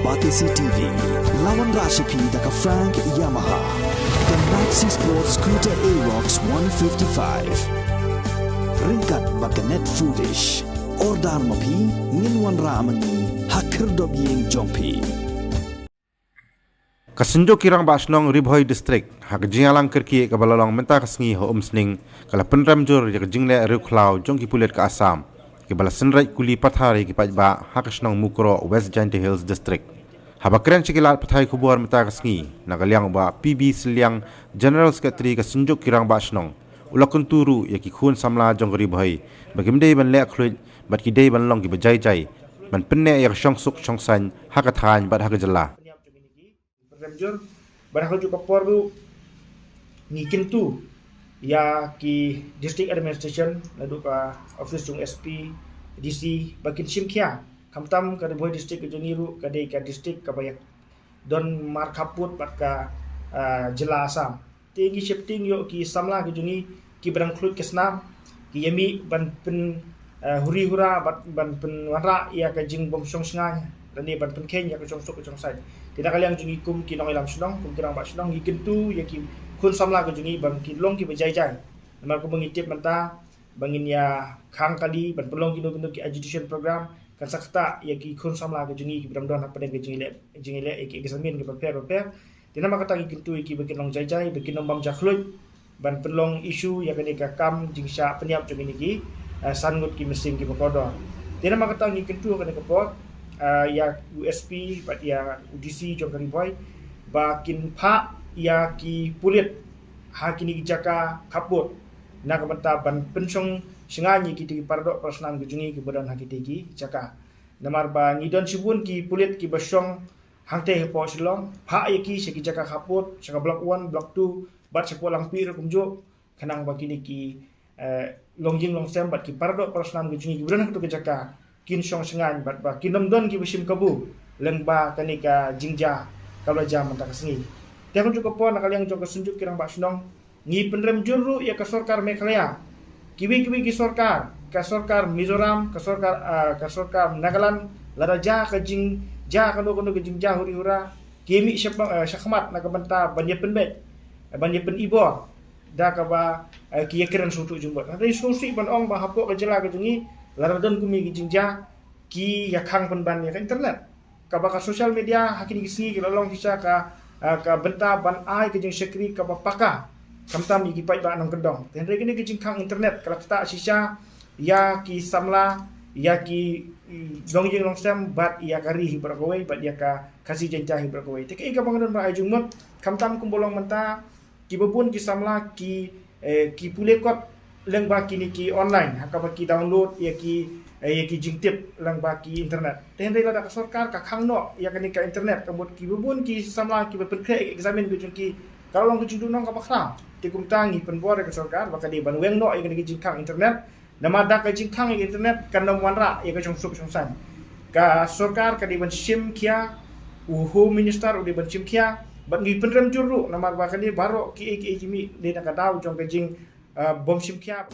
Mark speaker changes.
Speaker 1: Batisi TV, lawan Rashipi daka Frank Yamaha, dan Maxi Sports Scooter Aerox 155. Ringkat baka net foodish, ordar mapi, nginwan ramani, hakir dobyeng jompi.
Speaker 2: Kasenjo kirang basnong Ribhoi district hak jingalang kerki ke balalong menta kasngi ho umsning kala penram jur ya jingle ruklau jong ki pulet ke Assam ke bala senrai kuli pathari ki pajba hak snong mukro West Jainti Hills district habakren chikilat pathai kubuar menta kasngi nagaliang ba PB Siliang General Secretary kasenjo kirang basnong ulakun turu ya ki khun samla jong Ribhoi bagimdei ban le khluj bat ki dei ban long ki bajai jai ban penne ya shong suk shong san hak than bat hak jalla
Speaker 3: Ramjur barang juga porbu ngikin tu ya ki district administration lalu ka office jung SP DC bakin simkia kamtam ka Ribhoi district ke jungiru ka dei ka district ka bayak don mar kaput bat ka jela Assam tingi shifting yo ki samla ke jungi ki barang khlut ke snam ki yami ban pen huri hura ban pen wara ya ka jing bom song sngai dan ni ban pen ken ya ka chong sok chong sai tidak kalian jungi kum ki nong ilam sunong kum kirang ba sunong gi kentu ya ki kun samla ke jungi bang ki long ki bejai jai namar ko mengitip menta bangin ya khang kali ban pelong ki no ki education program kan sakta ya ki kun samla ke jungi ki bram don apa ke jungi le ki examen ki prepare dina makata gi kentu ki bakin long jai jai bakin nom bam jakhlut ban pelong isu ya kan ka kam jingsha peniap jungi ni ki sangut ki mesin ki bokodo dina makata gi kentu kan ka pot ya USP bat ya UDC jong Ribhoi bakin pha ya ki pulit ha kini jaka kaput na kamata ban pensong singani ki ti pardok prasnan gujungi ki badan hakiti ki jaka namar ba ngidon sibun ki pulit ki basong hangte po silong pha ya ki seki jaka kaput saka block 1 block 2 bat sepolang pir kumjo kanang bakini ki longjing longsem bat ki pardok prasnan gujungi ki badan hakiti jaka kin song sengan bat ba kinom don ki besim kabu lengba kanika jingja kalau jam mentak sengi tiang juga pon nakaliang jong kesunjuk kirang ba sunong ngi penrem juru ya ka sarkar Meghalaya kiwi ki sarkar ka sarkar Mizoram ka sarkar Nagaland laraja ka jing ja ka no ke jingja huri hura kimi syakmat nak banta banye penbet banye pen ibo da ka ba ki yakran sutu jumbat ada susi ban ong ba hapok ka jela ka jungi laradon kumi ki jingja ki yakhang penban ya internet ka baka social media hakini kisi ki lolong bisa ka benta ban ai ke jing sekri ka bapaka kamtam ki pai ba nang kedong ten re kini ki jingkhang internet kala ta sisa ya ki samla ya ki longjing longsam bat ya kari hibrakowe bat ya ka kasi jenjah hibrakowe te ka bangun ba ajungmot kamtam kumbolong menta ki bebun ki samla ki pulekot leng baki ni ki online haka baki download ya ki jingtip leng baki internet ten re la ka sarkar ka khangno ya ka ni ka internet kambut ki bubun ki samla ki berpekre examen ki jungki kalau long ki judunong ka bakra ti kumtangi penbor ka sarkar baka di banweng no ya ka ni jingkang internet namada ka jingkang internet kan nom wanra ya ka jungsuk jungsan ka sarkar ka di ban sim kia home minister di ban sim kia ban ni penrem juru namar baka ni baro ki kimi de na ka daw jong ka jing bom sim kia